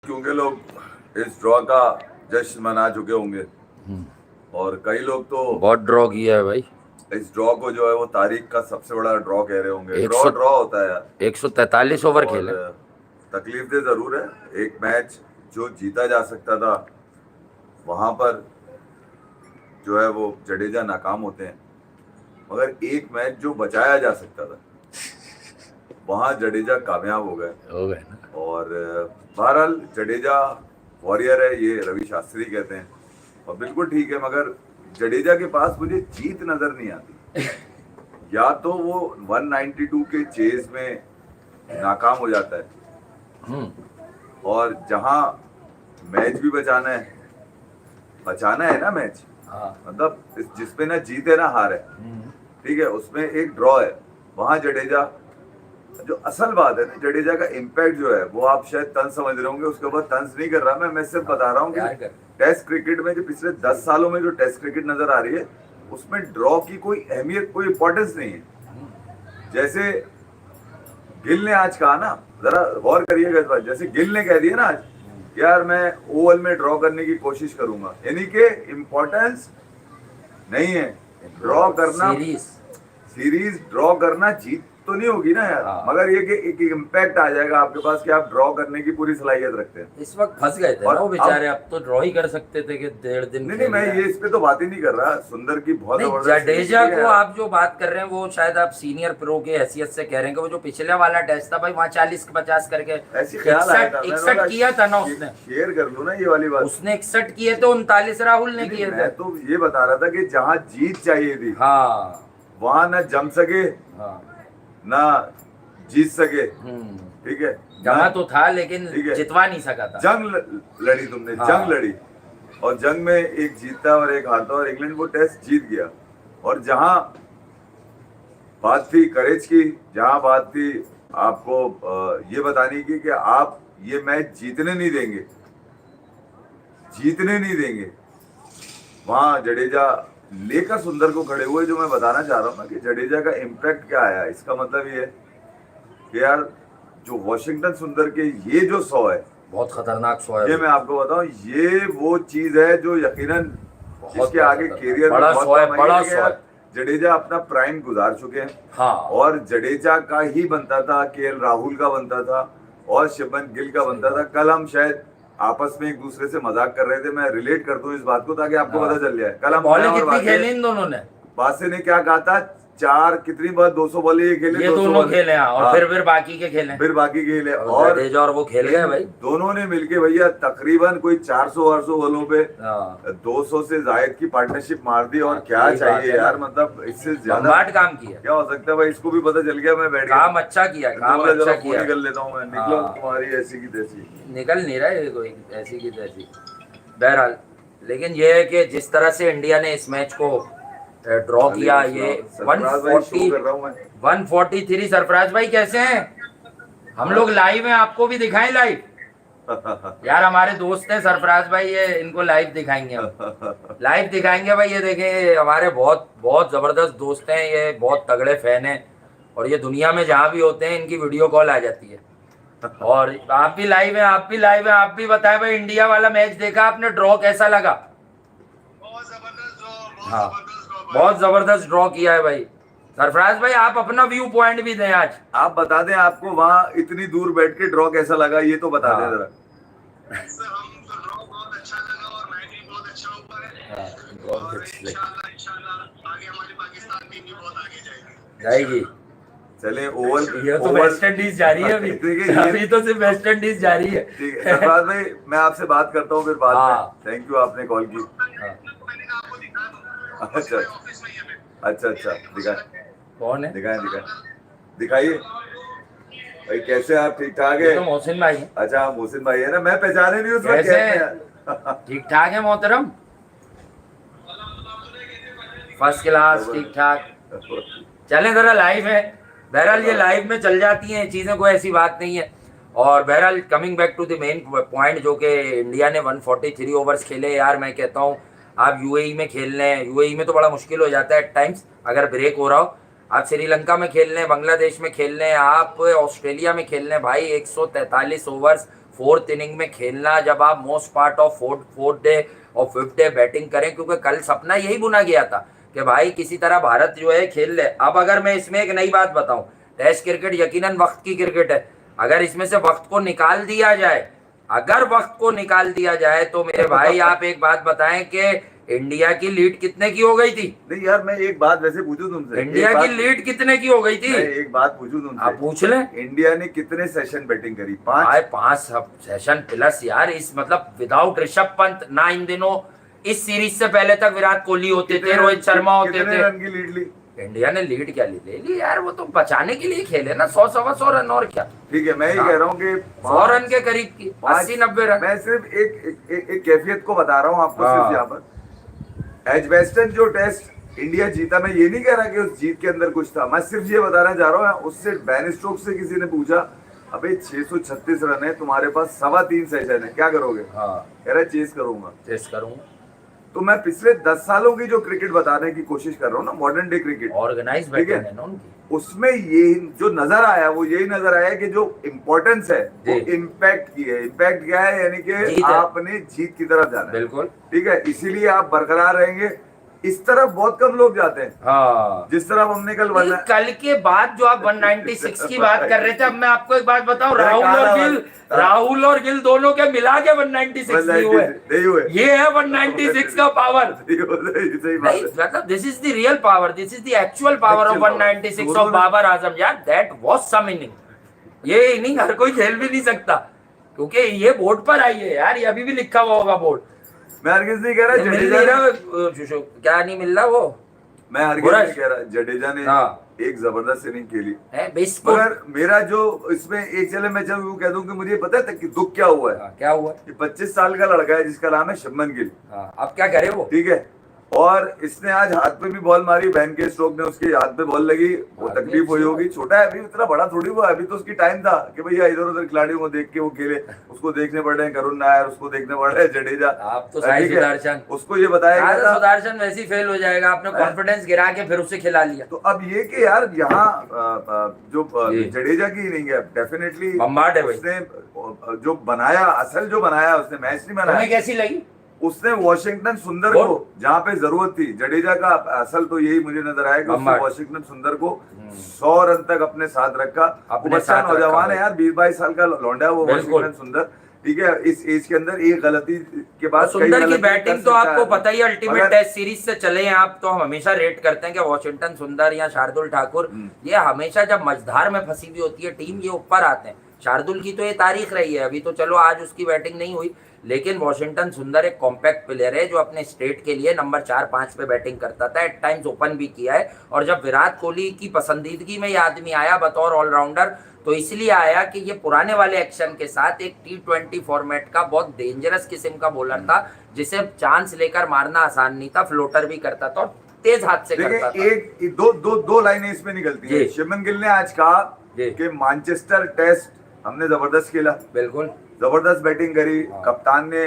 क्योंकि लोग इस ड्रॉ का जश्न मना चुके होंगे और कई लोग तो बहुत ड्रॉ किया है भाई। इस ड्रॉ को जो है वो तारीख का सबसे बड़ा ड्रॉ कह रहे होंगे। ड्रॉ 100 ड्रॉ होता है यार, 143 ओवर और खेले। तकलीफ जरूर है। एक मैच जो जीता जा सकता था वहां पर जो है वो जडेजा नाकाम होते हैं, मगर एक मैच जो बचाया जा सकता था वहां जडेजा कामयाब हो गए ना। और बहरहाल जडेजा वॉरियर है, ये रवि शास्त्री कहते हैं और बिल्कुल ठीक है, मगर जडेजा के पास मुझे जीत नजर नहीं आती। या तो वो 192 के चेज में नाकाम हो जाता है और जहां मैच भी बचाना है ना मैच, मतलब जिसमें ना जीत है ना हार है, ठीक है, उसमें एक ड्रॉ है। वहां जडेजा, जो असल बात है ना, जडेजा का इम्पैक्ट जो है वो आप शायद तंज समझ रहे होंगे, उसके ऊपर तंज नहीं कर रहा मैं सिर्फ बता रहा हूँ कि टेस्ट क्रिकेट में जो पिछले 10 सालों में जो टेस्ट क्रिकेट नजर आ रही है उसमें ड्रॉ की कोई अहमियत, कोई इंपॉर्टेंस नहीं है। जैसे गिल ने आज कहा ना, जरा गौर करिएगा इस बात, जैसे गिल ने कह दिया ना आज यार मैं ओवल में ड्रॉ करने की कोशिश करूंगा, यानी कि इम्पोर्टेंस नहीं है ड्रॉ करना, सीरीज ड्रॉ करना जीत तो नहीं होगी ना यार, मगर ये कि एक इम्पैक्ट आ जाएगा आपके पास कि आप ड्रॉ करने की पूरी सलाहियत रखते हैं। इस वक्त फंस गए थे ना वो बेचारे, अब तो ड्रॉ ही कर सकते थे कि 1.5 दिन। नहीं, मैं ये इस पे तो बात ही नहीं कर रहा, सुंदर की बहुत जबरदस्त। जडेजा को आप जो बात कर रहे हैं वो शायद आप सीनियर प्रो के हैसियत से कह रहे हैं कि वो जो पिछले वाला टेस्ट था भाई वहाँ 40-50 करके 61 किया था ना उसने, शेयर कर लो ना ये वाली बात, उसने 61 किए थे, 39 राहुल ने किए थे। मैं तो ये बता रहा था कि जहाँ जीत चाहिए थी वहां ना जम सके ना जीत सके, ठीक है, जमा तो था लेकिन जितवा नहीं सका था। जंग लड़ी तुमने, जंग लड़ी और जंग में एक जीता और एक हारता और इंग्लैंड वो टेस्ट जीत गया। और जहां बात थी करेज की, जहां बात थी आपको ये बताने की कि आप ये मैच जीतने नहीं देंगे, वहां जडेजा लेकर सुंदर को खड़े हुए। जो मैं बताना चाह रहा हूँ ना कि जडेजा का इम्पैक्ट क्या आया, इसका मतलब ये है कि यार जो वॉशिंगटन सुंदर के ये जो 100 है, बहुत खतरनाक 100 है, ये मैं आपको बताऊं, ये वो चीज है जो यकीनन इसके आगे कैरियर में बड़ा 100 है। जडेजा अपना प्राइम गुजार चुके हैं और जडेजा का ही बनता था, केएल राहुल का बनता था और शुभमन गिल का बनता था। कल हम शायद आपस में एक दूसरे से मजाक कर रहे थे, मैं रिलेट कर दूं इस बात को ताकि आपको पता चल जाए। कल हम कितनी खेली इन दोनों ने, बादशाह ने क्या कहा था, 4 कितनी बार 200 बॉले ये खेले, ये दोनों खेले और फिर बाकी के खेले, और वो खेल गए भाई। दोनों ने मिलके भैया तकरीबन कोई 400-800 बॉलों पे 200 से जायद की पार्टनरशिप मार दी। और क्या चाहिए यार, मतलब इससे ज्यादा काम किया क्या हो सकता है भाई। इसको भी पता चल गया, मैं बैठ गया, काम अच्छा किया, निकल लेता हूँ मैं, निकलो तुम्हारी ऐसी की तैसी। निकल नहीं रहा कोई ऐसी की तैसी। बहरहाल लेकिन ये है कि जिस तरह से इंडिया ने इस मैच को ड्रॉ किया, ये 143। सरफराज भाई कैसे हैं? हम लोग लाइव हैं, आपको भी दिखाएं लाइव? यार हमारे दोस्त हैं सरफराज भाई, ये इनको लाइव दिखाएंगे भाई। ये देखें, हमारे बहुत बहुत जबरदस्त दोस्त हैं, ये बहुत तगड़े फैन हैं और ये दुनिया में जहाँ भी होते हैं इनकी वीडियो कॉल आ जाती है। और आप भी लाइव हैं, आप भी बताएं भाई, इंडिया वाला मैच देखा आपने? ड्रॉ कैसा लगा? बहुत जबरदस्त ड्रॉ किया है भाई। सरफराज भाई आप अपना व्यू पॉइंट भी दें आज, आप बता दें आपको वहां इतनी दूर बैठ के ड्रॉ कैसा लगा, ये तो बता दें जरा। बहुत अच्छा लगा और मैच भी बहुत अच्छा हुआ है। इंशाल्लाह आगे हमारी पाकिस्तान टीम भी बहुत आगे जाएगी। चले ओवल, ये तो वेस्ट इंडीज जा रही है अभी तो सिर्फ वेस्ट इंडीज जा रही है। ठीक है सरफराज भाई, मैं आपसे बात करता हूँ फिर बाद में। थैंक यू, आपने कॉल की। अच्छा दिखाए, कौन है? दिखाइए भाई, कैसे आप? ठीक ठाक है? तो मोहसिन भाई। अच्छा मोहसिन भाई है ना, मैं पहचाने नहीं उसमें। ठीक ठाक है मोहतरम, फर्स्ट क्लास, ठीक ठाक। चलें जरा लाइव है, बहरहाल ये लाइव में चल जाती हैं चीजें, कोई ऐसी बात नहीं है। और बहरहाल coming back to the main point, जो कि इंडिया ने 143 ओवर्स खेले। यार मैं कहता हूँ आप यूएई में खेल रहे हैं, यूएई में तो बड़ा मुश्किल हो जाता है एट टाइम्स अगर ब्रेक हो रहा हो। आप श्रीलंका में खेल रहे हैं, बांग्लादेश में खेल रहे हैं, आप ऑस्ट्रेलिया में खेल रहे हैं भाई। 143 ओवर्स फोर्थ इनिंग में खेलना, जब आप most part of fourth day और फिफ्थ डे बैटिंग करें, क्योंकि कल सपना यही बुना गया था कि भाई किसी तरह भारत जो है खेल ले। अब अगर मैं इसमें एक नई बात बताऊं, टेस्ट क्रिकेट यकीनन वक्त की क्रिकेट है, अगर इसमें से वक्त को निकाल दिया जाए, अगर वक्त को निकाल दिया जाए तो मेरे भाई आप एक बात बताएं कि इंडिया की लीड कितने की हो गई थी? नहीं यार, मैं एक बात वैसे पूछूं तुमसे, इंडिया की लीड कितने की हो गई थी? मैं एक बात पूछूं तुमसे, आप पूछ लें। इंडिया ने कितने सेशन बैटिंग करी? भाई 5 5 सेशन प्लस यार, इस मतलब विदाउट ऋषभ पंत ना, इन दिनों इस सीरीज से पहले तक विराट कोहली होते थे, रोहित शर्मा होते कितने थे। रन की लीड ली? इंडिया ने लीड क्या ले ली यार, वो तो बचाने के लिए खेले ना, 100-125 रन और क्या। ठीक है, मैं ये कह रहा हूँ कि 100 रन के करीब की, 80-90 रन। मैं सिर्फ एक कैफियत को बता रहा हूँ आपको, हाँ। सिर्फ यहाँ पर एजबेस्टन जो टेस्ट इंडिया जीता, मैं ये नहीं कह रहा कि उस जीत के अंदर कुछ था, मैं सिर्फ ये बताना चाह रहा हूँ, उससे बैन स्टोक्स से किसी ने पूछा, अबे 636 रन है तुम्हारे पास, 3.25 सेशन है, क्या करोगे? हाँ, कह रहा चेस करूंगा। चेस करूंगा। तो मैं पिछले 10 सालों की जो क्रिकेट बताने की कोशिश कर रहा हूँ ना, मॉडर्न डे क्रिकेट, ऑर्गेनाइज ठीक है? बैटिंग है ना उनकी। उसमें ये जो नजर आया वो यही नजर आया कि जो इम्पोर्टेंस है वो जी। इम्पैक्ट की है। इम्पैक्ट क्या है? यानी कि जीत है। आपने जीत की तरफ जाना है, बिल्कुल। ठीक है, इसीलिए आप बरकरार रहेंगे। इस तरफ बहुत कम लोग जाते हैं, हाँ, जिस तरफ हमने कल नहीं, कल के बाद जो आप 196 की बात कर रहे थे, अब मैं आपको एक बात बताऊं, राहुल और गिल दोनों के मिला के 196 नहीं हुए, नहीं हुए। ये है 196 का पावर। सही बात नहीं है। मतलब this is the real power, this is the actual power of Actual power. 196 ऑफ बाबर आजम यार, दैट वाज सम इनिंग। ये इनिंग हर कोई खेल भी नहीं सकता, क्योंकि ये बोर्ड पर आई है यार, ये अभी भी लिखा हुआ होगा बोर्ड। मैं हरगिज नहीं कह रहा मिल जडेजा नहीं ने, रहा, क्या नहीं मिल रहा वो, मैं हरगिज नहीं कह रहा जडेजा ने हाँ। एक जबरदस्त इनिंग खेली, है बिस्कुट। मगर मेरा जो इसमें एक चले मैं चल कह दूं कि मुझे पता है कि दुख क्या हुआ है। हाँ, क्या हुआ? ये 25 साल का लड़का है जिसका नाम है शुभमन गिल, हाँ, अब क्या करे वो? ठीक है, और इसने आज हाथ पे भी बॉल मारी, बैन के स्ट्रोक ने उसके हाथ पे बॉल लगी, वो हाँ, तकलीफ हुई होगी, छोटा है अभी, इतना बड़ा थोड़ी हुआ है, अभी तो उसकी टाइम था कि भैया इधर उधर खिलाड़ियों को देख के वो खेले, उसको देखने पड़ रहे हैं करुण नायर, उसको देखने पड़ रहे हैं जडेजा, आप तो साई ठीक है? सुदर्शन, उसको ये बताया गया था, सुदर्शन वैसे ही फेल हो जाएगा, आपने कॉन्फिडेंस गिरा के फिर उसे खिला लिया। तो अब ये कि यार यहाँ जो जी। जडेजा की इनिंग है डेफिनेटली बम्बार्ड है भाई। उसने जो बनाया, असल जो बनाया उसने, मैच नहीं तुम्हें बनाया, कैसी लगी? उसने वॉशिंगटन सुंदर और? को जहाँ पे जरूरत थी, जडेजा का असल तो यही मुझे नजर आया कि उसने बम्बार्ड। वॉशिंगटन सुंदर को 100 रन तक अपने साथ रखा। अपने वो बच्चा साथ रखा नौजवान भाई। है यार, 20-22 साल का लौंडा है वो बिल्कुल। वॉशिंगटन सुंदर, ठीक है, इस एज के अंदर एक गलती के बाद कई सुंदर की गलती कर बैटिंग तो सकता आपको है। पता ही है, अल्टीमेट मगर- टेस्ट सीरीज से चले हैं आप, तो हम हमेशा रेट करते हैं कि वॉशिंगटन सुंदर या शार्दुल ठाकुर, ये हमेशा जब मझधार में फंसी हुई होती है टीम, ये ऊपर आते हैं। शार्दुल की तो ये तारीख रही है, अभी तो चलो आज उसकी बैटिंग नहीं हुई, लेकिन वॉशिंगटन सुंदर एक कॉम्पैक्ट प्लेयर है जो अपने स्टेट के लिए नंबर 4-5 पे बैटिंग करता था, एट टाइम्स ओपन भी किया है। और जब विराट कोहली की पसंदीदगी में ये आदमी आया बतौर ऑलराउंडर, तो इसलिए आया कि ये पुराने वाले एक्शन के साथ एक T20 फॉर्मेट का बहुत डेंजरस किस्म का बॉलर था, जिसे चांस लेकर मारना आसान नहीं था, फ्लोटर भी करता था और तेज हाथ से करता था। देखिए दो लाइनें इसमें निकलती है। जी। शुभमन गिल ने आज कहा जी। कि मैनचेस्टर टेस्ट हमने जबरदस्त खेला, बिल्कुल जबरदस्त बैटिंग करी, हाँ। कप्तान ने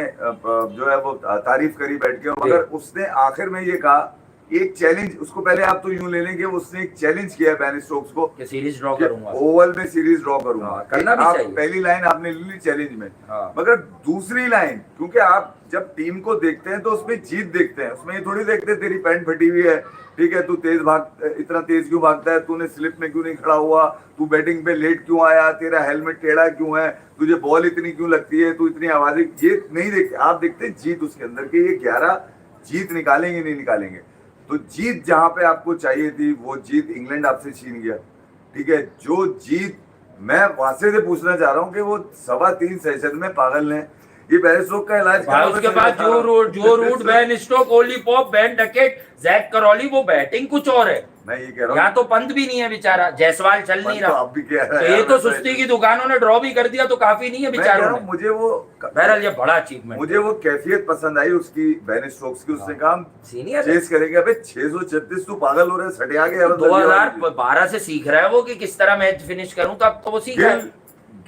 जो है वो तारीफ करी बैठ के, मगर उसने आखिर में ये कहा, एक चैलेंज उसको, पहले आप तो यूं ले लेंगे, उसने एक चैलेंज किया है बैन स्टोक्स को कि सीरीज ड्रॉ कि करूंगा, ओवल में सीरीज ड्रॉ करूंगा। हाँ, करना भी आप चाहिए। पहली लाइन आपने ले ली चैलेंज में, हाँ। मगर दूसरी लाइन, क्योंकि आप जब टीम को देखते हैं तो उसमें जीत देखते हैं, उसमें ये थोड़ी देखते हैं तेरी पैंट फटी हुई है, ठीक है, तू इतना तेज क्यों भागता है, तूने स्लिप में क्यों नहीं खड़ा हुआ, तू बैटिंग पे लेट क्यों आया, तेरा हेलमेट टेढ़ा क्यों है, तुझे बॉल इतनी क्यों लगती है, तू इतनी आवाजें, ये नहीं देखते। आप देखते हैं जीत उसके अंदर के, ये 11 जीत निकालेंगे नहीं निकालेंगे। तो जीत जहां पे आपको चाहिए थी, वो जीत इंग्लैंड आपसे छीन गया, ठीक है। जो जीत मैं वासे से पूछना चाह रहा हूँ कि वो 3.25 सेशन में पागल ने ये बैरिस्टोक का इलाज भाई उसके बाद Joe Root Ben Stokes, Ollie Pope, Ben Duckett, Zak Crawley, वो बैटिंग कुछ और है। मैं ये कह रहा हूँ, यहाँ तो पंत भी नहीं है बेचारा, जायसवाल चल नहीं तो रहा, अब भी कह रहा तो है ये यार, तो सुस्ती की दुकानों ने ड्रॉ भी कर दिया, तो काफी नहीं है मैं कह रहा बेचारों हूँ, ने। मुझे वो बहरहाल ये बड़ा अचीवमेंट, मुझे वो कैफियत पसंद आई उसकी बैन स्टोक्स की। उसने कहा सीनियर चेस करेंगे, अबे 636 तू पागल हो रहा है, सटिया के 2012 से सीख रहा है वो कि किस तरह मैच फिनिश करूं, तो अब तो वो सीख रहा है।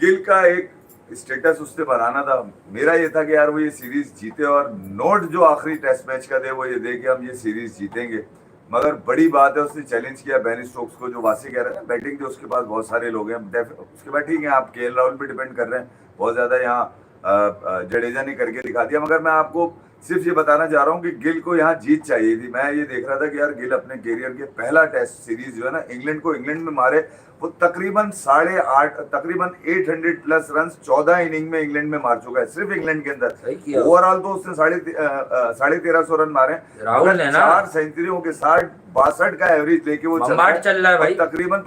गिल का एक स्टेटस उससे बनाना था, मेरा ये था कि यार वो ये सीरीज जीते, और नोट जो आखिरी टेस्ट मैच का दे वो ये दे कि हम ये सीरीज जीतेंगे। मगर बड़ी बात है, उसने चैलेंज किया बैन स्टोक्स को, जो वासी कह रहे हैं ना, बैटिंग जो उसके पास बहुत सारे लोग हैं, उसके बाद ठीक है आप केएल राहुल पे डिपेंड कर रहे हैं, बहुत ज्यादा यहाँ जडेजा ने करके दिखा दिया। मगर मैं आपको सिर्फ ये बताना चाह रहा हूँ कि गिल को यहाँ जीत चाहिए थी। मैं ये देख रहा था कि यार गिल अपने कैरियर के पहला टेस्ट सीरीज जो है ना इंग्लैंड को इंग्लैंड में मारे, वो तकरीबन 800 प्लस रन 14 इनिंग में इंग्लैंड में मार चुका है, सिर्फ इंग्लैंड के अंदर। ओवरऑल तो उसने 1350 रन मारे, राहुल ने ना 4 सेंचुरियों के साथ 62 का एवरेज लेके वो चल रहा है भाई। तकरीबन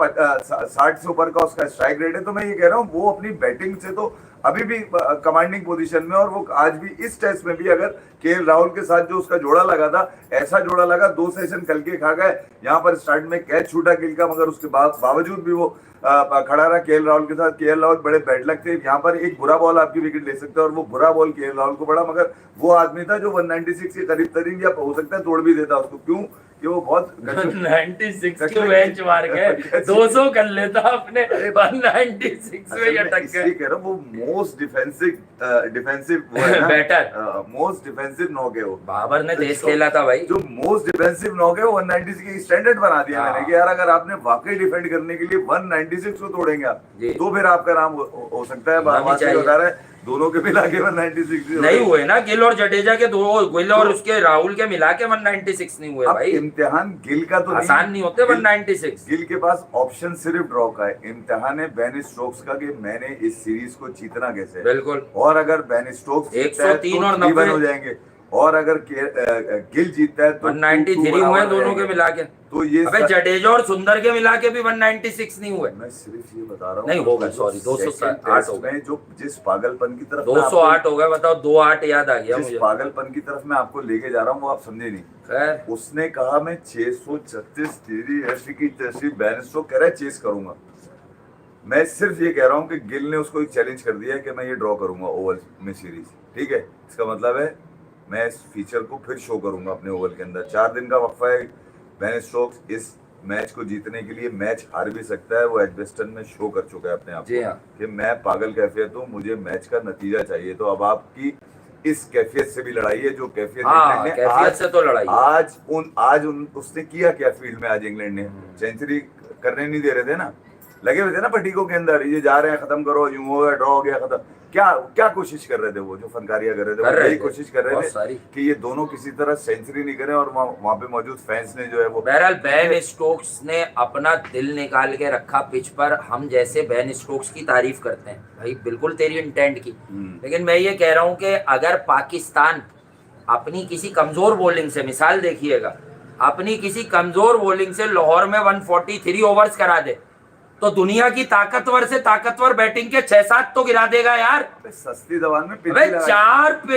60 से ऊपर का उसका स्ट्राइक रेट है। तो मैं ये कह रहा हूँ वो अपनी बैटिंग से तो अभी भी कमांडिंग पोजीशन में, और वो आज भी इस टेस्ट में भी अगर केएल राहुल के साथ जो उसका जोड़ा लगा था, ऐसा जोड़ा लगा 2 सेशन कल के खा गए। यहाँ पर स्टार्ट में कैच छूटा गिल का, मगर उसके बावजूद भी वो खड़ा रहा केएल राहुल के साथ। केएल राहुल बड़े बैड लक थे, यहाँ पर एक बुरा बॉल आपकी विकेट ले सकता है, और वो बुरा बॉल केएल राहुल को पड़ा। मगर वो आदमी था जो 196 के करीब तरीन, या हो सकता है तोड़ भी देता उसको। क्यों कि वो बहुत 96 की बेंच मार गए, 200 कर लेता अपने 196 में अटक गए। कह रहा हूँ वो मोस्ट डिफेंसिव वो है ना, बैटर, मोस्ट डिफेंसिव नॉक है वो। बाबर ने देश खेला था भाई, जो मोस्ट डिफेंसिव नॉक है वो 196 की स्टैंडर्ड बना दिया मैंने कि यार अगर आपने वाकई डिफेंड करने के लिए 196 को तोड़ेंगे आप, तो फिर आपका नाम हो सकता है। बता रहे दोनों के मिला के 196 नहीं हुए ना, गिल और जडेजा के दो, गिल और उसके राहुल के मिला के 196 नहीं हुए भाई। इम्तिहान गिल का तो आसान नहीं होते 196। गिल के पास ऑप्शन सिर्फ ड्रॉ का है, इम्तिहान है बेन स्टोक्स का कि मैंने इस सीरीज को जीतना कैसे है। बिल्कुल, और अगर बेन स्टोक्स 103 और 90 हो जाएंगे, और अगर गिल जीतता है तो 193 हुए दोनों के मिला के। तो ये अबे जडेजा और सुंदर के मिला के भी 196 नहीं हुए। मैं सिर्फ ये बता रहा हूँ, नहीं होगा, सॉरी 208 हो गए। जो जिस पागलपन की तरफ 208 हो गए, बताओ 28 याद आ गया जिस मुझे। पागलपन की तरफ मैं आपको लेके जा रहा हूँ वो आप समझे नहीं। खैर, उसने कहा मैं 636 तेरी ऐसी की तैसी बैन स्ट्रोक कह रहा है चेस करूंगा। मैं सिर्फ ये कह रहा हूँ कि गिल ने उसको एक चैलेंज कर दिया है कि मैं ये ड्रॉ करूंगा ओवल में सीरीज, ठीक है। इसका मतलब है मैं इस फीचर को फिर शो करूंगा अपने ओवल के अंदर। 4 दिन का वक्फा है, बेन स्टोक्स इस मैच को जीतने के लिए मैच हार भी सकता है। वो एडवेस्टन में शो कर चुका है अपने आप को कि मैं पागल कैफियत हूँ, मुझे मैच का नतीजा चाहिए। तो अब आपकी इस कैफियत से भी लड़ाई है, जो कैफियत कैफियत से तो लड़ाई आज उसने किया क्या फील्ड में। आज इंग्लैंड ने सेंचुरी करने नहीं दे रहे थे ना, लगे हुए थे ना पटीकों के अंदर, ये जा रहे हैं खत्म करो, यूं हो गया, ड्रॉ हो गया, खत्म। क्या कोशिश कर रहे थे वो जो फनकारियां कर रहे थे, यही कोशिश कर रहे थे कि ये दोनों किसी तरह सेंचुरी नहीं करें। और वहां पे मौजूद फैंस ने जो है वो, बहरहाल बेन स्टोक्स ने अपना दिल निकाल के रखा पिच पर। हम जैसे बेन स्टोक्स की तारीफ करते हैं भाई, बिल्कुल तेरी इंटेंट की, लेकिन मैं ये कह रहा हूँ कि अगर पाकिस्तान अपनी किसी कमजोर बॉलिंग से, मिसाल देखिएगा, अपनी किसी कमजोर बॉलिंग से लाहौर में 143 ओवर्स करा दे, तो दुनिया की ताकतवर से ताकतवर बैटिंग के 6-7 तो गिरा देगा यार। सस्ती जबान में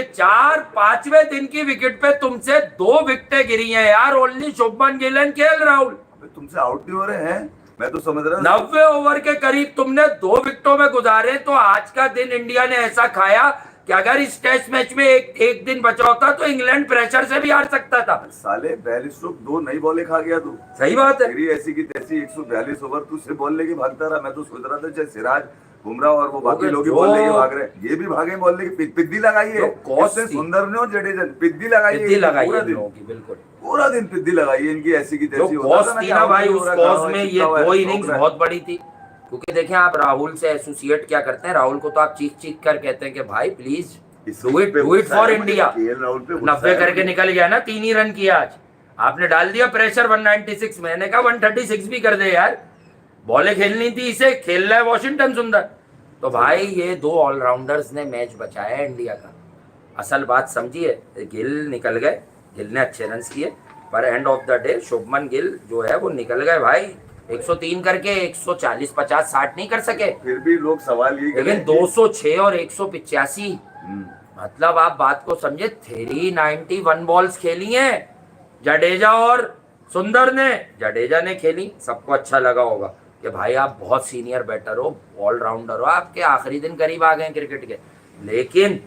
चार 5वें दिन की विकेट पे तुमसे 2 विकेटें गिरी हैं यार। Only Shubman Gill and KL Rahul तुमसे आउट नहीं हो रहे हैं। मैं तो समझ रहा हूं 90 ओवर के करीब तुमने 2 विकेटों में गुजारे। तो आज का दिन इंडिया ने ऐसा खाया कि अगर इस टेस्ट मैच में एक दिन बचा होता तो इंग्लैंड प्रेशर से भी हार सकता था। साले 42 स्ट्रोक 2 नई बॉलें खा गया तू। सही बात है, तेरी ऐसी की तैसी 142 ओवर तू सिर्फ बॉल लेके भागता रहा। मैं तो सोच रहा था चाहे सिराज, बुमराह और वो बाकी लोग बॉल लेके भाग रहे हैं, ये भी भागे बॉल लेके। पिद्दी लगाई है सुंदर ने और जडेजा, पिद्दी लगाई है बिल्कुल पूरा दिन पिद्दी लगाई है इनकी ऐसी की तैसी। भाई उस कॉज में ये 2 इनिंग्स बहुत बड़ी थी, क्योंकि देखें आप राहुल से एसोसिएट क्या करते हैं, राहुल को तो आप चीख कर कहते हैं कि भाई please do it for India. 90 करके निकल गया ना, 3 ही रन किया आज। आपने डाल दिया प्रेशर 196, मैंने कहा 136 भी कर दे यार, बॉलें खेलनी थी, इसे खेल रहा है वॉशिंगटन सुंदर। तो भाई ये 2 ऑलराउंडर्स ने मैच बचाया है इंडिया का। असल बात समझिए, गिल निकल गए, गिल ने अच्छे रन किए, पर end of the day Shubman Gill जो है वो निकल गए भाई। 103 करके 140, 50, 60 नहीं कर सके। फिर भी लोग सवाल ये, लेकिन 206 और 185, मतलब आप बात को समझे, 391 बॉल्स खेली हैं जडेजा और सुंदर ने। जडेजा ने खेली, सबको अच्छा लगा होगा कि भाई आप बहुत सीनियर बैटर हो, ऑलराउंडर हो, आपके आखिरी दिन करीब आ गए क्रिकेट के। लेकिन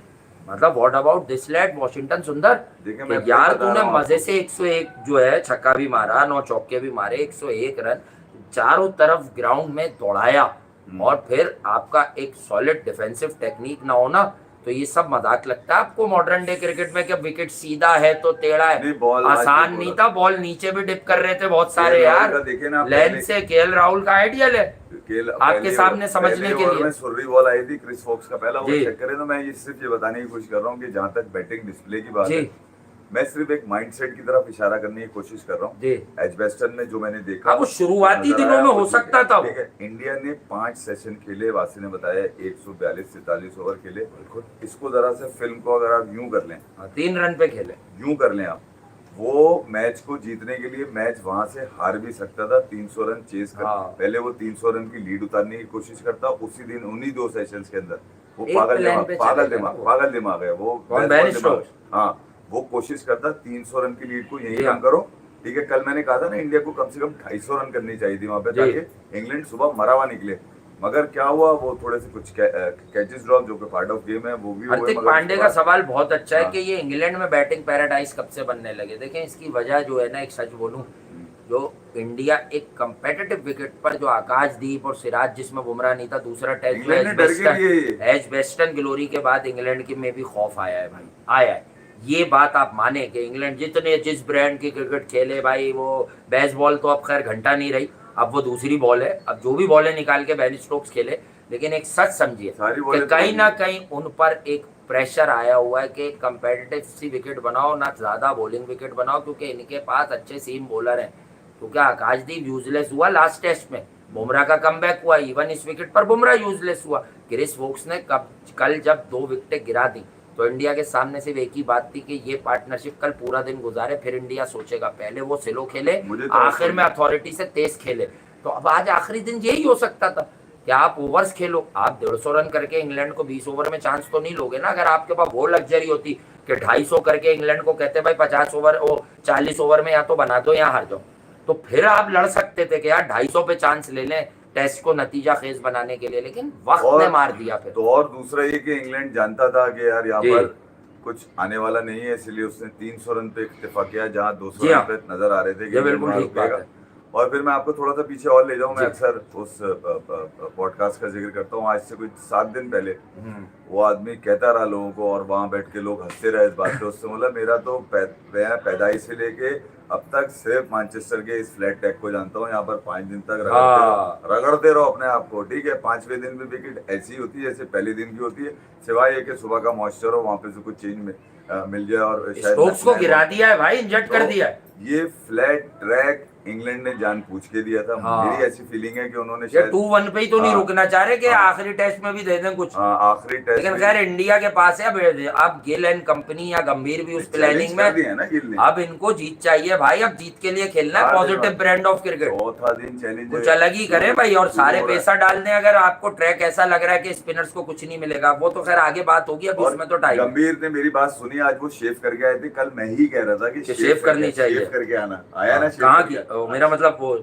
मतलब what about this lad Washington Sundar, यार तूने मजे से 101 जो है छक्का भी मारा, 9 चौके भी मारे, 101 रन चारों तरफ ग्राउंड में दौड़ाया, और फिर आपका एक सॉलिड डिफेंसिव टेक्निक ना हो ना, तो ये सब मजाक लगता है आपको मॉडर्न डे क्रिकेट में? क्या विकेट सीधा है तो टेढ़ा नहीं, है? बॉल आज आसान भी नहीं बोला। था, बॉल नीचे भी डिप कर रहे थे बहुत सारे केएल राहुल यार। का देखे ना आप लेंथ पहले। से केएल राहुल का आइडियल है आपके सामने समझने के लिए। में सुर्री बॉल आई थी क्रिस वोक्स का पहला, वो जी। चेक करें। तो मैं ये सिर्फ ये बताने की कोशिश कर रहा हूँ कि जहां तक बैटिंग डिस्प्ले की बात जी। है, मैं सिर्फ एक माइंडसेट की तरफ इशारा करने की कोशिश कर रहा हूँ। जी। एजबेस्टन में जो मैंने देखा, हाँ, वो शुरुआती नजर दिनों आया, में वो हो ठीक है। सकता था वो। ठीक है, इंडिया ने 5 सेशन खेले, वासी ने बताया 142-43 ओवर खेले। इसको जरा से फिल्म को अगर आप यूं कर लें, 3 रन पे खेले। यूं कर लें आप, वो मैच को जीतने के लिए मैच वहां से हार भी सकता था। 300 रन चेस कर, हाँ। पहले वो 300 रन की लीड उतारने की कोशिश करता, उसी दिन उन्हीं 2 सेशंस के अंदर। वो एक प्लान पे चलेगा वो। पागल दिमाग है वो, कौन? बेसबॉल बेन दिमाग। स्टोक्स? हाँ, वो कोशिश करता 300 रन की लीड को यही जी कम हाँ। करो। ठीक है, कल मैंने कहा था ना इंडिया को कम से कम 250 रन करनी चाहिए थी वहां पे, जी। ताकि इंग्लैंड सुबह मरा हुआ निकले। मगर क्या हुआ, वो थोड़े से कुछ कैचेस ड्रॉप, जो कि पार्ट ऑफ गेम है, वो भी हुए। हार्दिक मगर पांडे उसके का बाद- सवाल बहुत अच्छा है हाँ। कि ये इंग्लैंड में बैटिंग पैराडाइज कब से बनने लगे। देखें, इसकी वजह जो है ना, एक सच बोलूं, जो इंडिया एक कंपेटिटिव विकेट पर जो आकाशदीप और सिराज, जिसमें बुमराह नहीं था, दूसरा टेस्ट जो इंग्लैंड ने डर के लिए एजबेस्टन ग्लोरी के बाद इंग्लैंड की में भी खौफ आया है भाई, आया है। ये बात आप माने कि इंग्लैंड जितने जिस ब्रांड की क्रिकेट खेले भाई, वो बेसबॉल तो अब खैर घंटा नहीं रही, अब वो दूसरी बॉल है, अब जो भी बॉलें निकाल के बेन स्टोक्स खेले। लेकिन एक सच समझिए सारी कि बॉलें कहीं तो ना बॉल कहीं उन पर एक प्रेशर आया हुआ है कि कंपेटिटिव सी विकेट बनाओ ना, ज्यादा बॉलिंग विकेट बनाओ, क्योंकि इनके पास अच्छे सीम बॉलर हैं। क्योंकि आकाशदीप यूजलेस हुआ लास्ट टेस्ट में, बुमराह का कमबैक हुआ, इवन इस विकेट पर बुमराह यूजलेस हुआ। क्रिस वोक्स ने कल जब 2 विकेटें गिरा दी, तो इंडिया के सामने सिर्फ एक ही बात थी कि ये पार्टनरशिप कल पूरा दिन गुजारे, फिर इंडिया सोचेगा। पहले वो स्लो खेले, मुझे तो आखिर में अथॉरिटी से तेज खेले। तो अब आज आखिरी दिन यही हो सकता था कि आप ओवर्स खेलो। आप 150 रन करके इंग्लैंड को 20 ओवर में चांस तो नहीं लोगे ना। अगर आपके पास वो लग्जरी होती कि 250 करके इंग्लैंड को कहते भाई 50 ओवर, वो 40 ओवर में या तो बना दो या हार जाओ, तो फिर आप लड़ सकते थे कि यार 250 पे चांस ले लें टेस्ट को नतीजा खेज बनाने के लिए। लेकिन वक्त ने मार दिया फिर। तो और दूसरा ये कि इंग्लैंड जानता था कि यार यहाँ जी। पर कुछ आने वाला नहीं है, इसलिए उसने 300 रन पे इक्तफा किया, जहाँ 200 जी रन हाँ। पे नजर आ रहे थे कि ये बिल्कुल इंग्लैंड ठीक बात रुकेगा। है। और फिर मैं आपको थोड़ा सा पीछे और ले जाऊं, मैं जी। अक्सर उस पॉडकास्ट का जिक्र करता हूँ, आज से कुछ 7 दिन पहले वो आदमी कहता रहा लोगों को, और वहां बैठ के लोग हंसते रहे इस बात पे। उससे बोला, मेरा तो पैदाइश से लेके अब तक सिर्फ मैनचेस्टर के इस फ्लैट टैग को जानता हूँ। यहाँ पर 5 दिन तक रगड़ते रहो अपने आप को। ठीक है, 5वें दिन में विकेट ऐसी होती है जैसे पहले दिन की होती है, सिवाय ये कि सुबह का मॉइस्चर हो, वहां पे से कुछ चेंज मिल जाए। और स्टोक्स को गिरा दिया है भाई, इंजर्ड कर तो दिया है। ये फ्लैट ट्रैक इंग्लैंड ने जान पूछ के दिया था। हाँ। मेरी ऐसी फीलिंग है कि उन्होंने ये शायद 2-1 पे ही तो नहीं हाँ। रुकना चाह रहे कि हाँ। आखिरी टेस्ट में भी दे दें कुछ। आखिरी टेस्ट लेकिन खैर इंडिया के पास है अब गिल एंड कंपनी या गंभीर भी उस प्लानिंग में दिया ना गिल ने। अब इनको जीत चाहिए भाई, अब जीत के लिए खेलना है, पॉजिटिव ब्रांड ऑफ क्रिकेट। चौथा दिन चैलेंज कुछ अलग ही करें भाई, और सारे पैसा डाल दें। अगर आपको ट्रैक ऐसा लग रहा है कि स्पिनर्स को कुछ नहीं मिलेगा, वो तो खैर आगे बात होगी, अब इसमें तो टाइम। गंभीर ने मेरी बात सुनी, आज वो शेव करके आए थे। कल मैं ही कह रहा था कि शेव करनी चाहिए, शेव करके आना। आया ना? कहाँ की? मेरा मतलब वो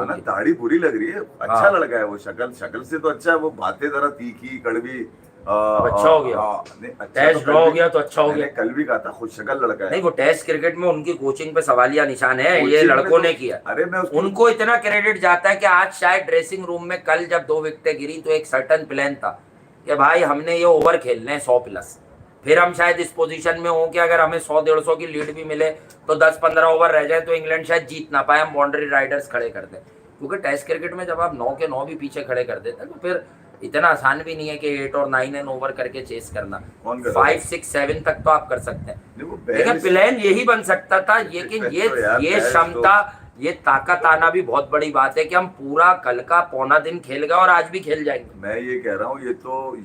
ना, दाढ़ी बुरी लग रही है। अच्छा हाँ। लड़का है वो, शक्ल से तो अच्छा है, वो बातें जरा तीखी कड़वी। अच्छा हो गया, टेस्ट ड्रॉ हो गया तो अच्छा हो गया। कल भी कहा था खुद शक्ल लड़का है। नहीं, वो टेस्ट क्रिकेट में उनकी कोचिंग पे सवालिया निशान है, ये लड़कों ने किया। अरे मैं उनको इतना क्रेडिट जाता है कि आज शायद ड्रेसिंग रूम में कल जब 2 विकेटें गिरी तो एक सर्टन प्लान था कि भाई हमने ये ओवर खेलने हैं 100+। फिर हम शायद इस पोजीशन में हो कि अगर हमें 100-150 की लीड भी मिले तो 10-15 ओवर रह जाए तो इंग्लैंड शायद जीत ना पाए, हम बाउंड्री राइडर्स खड़े कर दें। क्योंकि टेस्ट क्रिकेट में जब आप 9 के 9 भी पीछे खड़े कर देते हैं तो फिर इतना आसान भी नहीं है कि 8 और 9 एंड ओवर करके चेस करना। 5, 6, 7 तक तो आप कर सकते हैं। लेकिन प्लान यही बन सकता था, लेकिन ये क्षमता, ये ताकत आना भी बहुत बड़ी बात है कि हम पूरा कल का पौना दिन खेल गए और आज भी खेल जाएंगे। मैं ये कह रहा हूँ,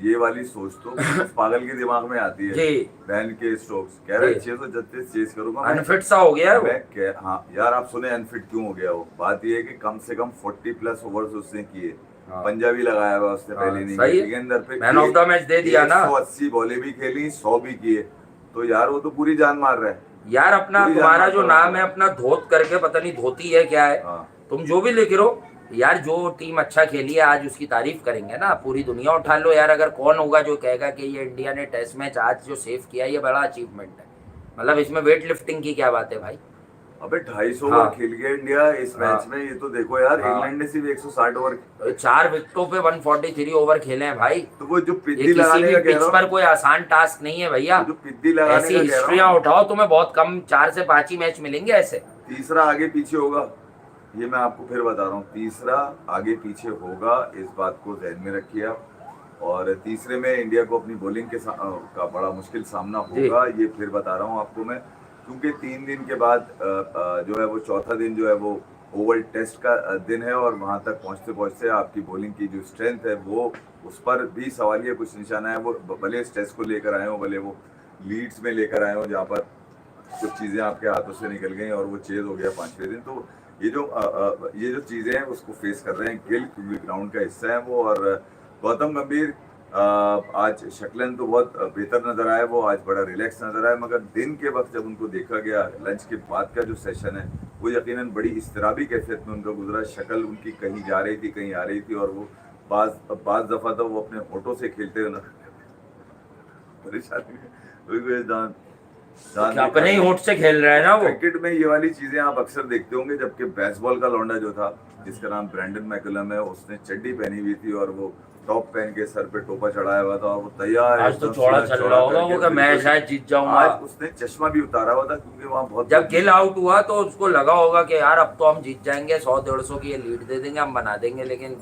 ये वाली सोच तो उस पागल के दिमाग में आती है। जी। बैन के स्टोक्स कह रहे 636 चेस करूंगा, अनफिट सा हो गया है वो। हाँ यार, आप सुने अनफिट क्यों हो गया वो? बात ये है कि कम से कम 40+ ओवर्स उसने किए। पंजाबी लगाया हुआ उसने पहले इनिंग के अंदर पे, मैन ऑफ द मैच दे दिया ना। 180 बॉलें भी खेली, 100 भी किए, तो यार वो तो पूरी जान मार रहा है यार। अपना तुम्हारा जो नाम है अपना धोत करके, पता नहीं धोती है क्या है, तुम जो भी लिख रहे हो यार, जो टीम अच्छा खेली है आज उसकी तारीफ करेंगे ना, पूरी दुनिया उठा लो यार। अगर कौन होगा जो कहेगा कि ये इंडिया ने टेस्ट मैच आज जो सेव किया ये बड़ा अचीवमेंट है, मतलब इसमें वेट लिफ्टिंग की क्या बात है भाई? अबे 250 हाँ। ओवर खेल गया इंडिया इस हाँ। मैच में, ये तो देखो यार, हाँ। इंग्लैंड ने सिर्फ 160 ओवर। 4 विकेटों पे 143 ओवर खेले हैं भाई। तो वो जो ये पिद्दी किसी लगाने भी का कह पिच रहा पर हूँ, कोई आसान टास्क नहीं है भैया। वो जो पिद्दी लगाने ऐसी का कह रहा हिस्ट्रियां हूँ, उठाओ, तुम्हें बहुत कम 4 से 5 ही मैच मिलेंगे ऐसे। तीसरा आगे पीछे होगा, ये मैं आपको फिर बता रहा हूँ, तीसरा आगे पीछे होगा, इस बात को ध्यान में रखिए आप। और तीसरे में इंडिया को अपनी बॉलिंग का बड़ा मुश्किल सामना होगा, ये फिर बता रहा हूँ आपको मैं, क्योंकि 3 दिन के बाद जो है वो चौथा दिन जो है वो ओवल टेस्ट का दिन है, और वहां तक पहुंचते पहुंचते आपकी बॉलिंग की जो स्ट्रेंथ है वो, उस पर भी सवालिया कुछ निशाना है। वो भले इस टेस्ट को लेकर आए हो, भले वो लीड्स में लेकर आए हो जहाँ पर कुछ चीज़ें आपके हाथों से निकल गई और वो चेज हो गया 5वें दिन, तो ये जो चीज़ें हैं उसको फेस कर रहे हैं गिल, क्योंकि ग्राउंड का हिस्सा है वो। और गौतम गंभीर आज शक्लन तो बहुत बेहतर नजर आया, वो आज बड़ा रिलैक्स नजर आया, मगर दिन के वक्त जब उनको देखा गया, लंच के बाद का जो सेशन है वो यकीनन बड़ी इस्तराबी कैफियत में उनका गुजरा। शक्ल उनकी कहीं जा रही थी, कहीं आ रही थी, और वो बाज दफा तो वो अपने होठों से खेलते हुए ना परेशानी अपने ही होठ से खेल रहा है ना वो। क्रिकेट में ये वाली चीजें आप अक्सर देखते होंगे, जबकि बेसबॉल का लौंडा जो था जिसका नाम ब्रैंडन मैकुलम है, उसने चड्डी पहनी हुई थी और वो टॉप पहन के सर पे टोपा चढ़ाया हुआ था, और वो तैयार आज तो चौड़ा चल रहा होगा वो, कि मैं शायद जीत जाऊंगा। आज उसने चश्मा भी उतारा हुआ था, क्योंकि वहाँ बहुत जब गिल आउट हुआ तो उसको लगा होगा कि यार अब तो हम जीत जाएंगे, 100-150 की ये लीड दे देंगे, हम बना देंगे, लेकिन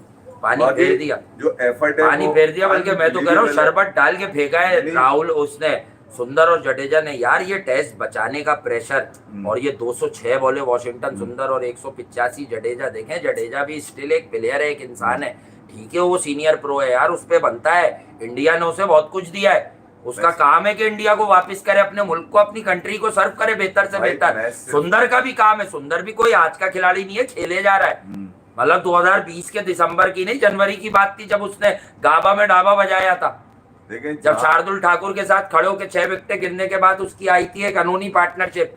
पानी फेर दिया, जो एफर्ट है पानी फेर दिया। बल्कि मैं तो कह रहा हूँ शरबत डाल के फेंका है राहुल, उसने, सुंदर और जडेजा ने। यार ये टेस्ट बचाने का प्रेशर, और ये 206 बॉले वॉशिंगटन सुंदर और 185 जडेजा। देखें, जडेजा भी स्टिल एक प्लेयर है, एक इंसान है, ठीक है वो सीनियर प्रो है यार, उस पे बनता है। इंडिया ने उसे बहुत कुछ दिया है, उसका काम है कि इंडिया को वापस करे, अपने मुल्क को, अपनी कंट्री को सर्व करे बेहतर से बेहतर। सुंदर का भी काम है, सुंदर भी कोई आज का खिलाड़ी नहीं है, खेले जा रहा है। मतलब 2020 के दिसंबर की नहीं, जनवरी की बात थी जब उसने गाबा में डाबा बजाया था, जब शार्दुल ठाकुर के साथ खड़े होकर 6 विकेटें गिरने के बाद उसकी आई थी एक कानूनी पार्टनरशिप।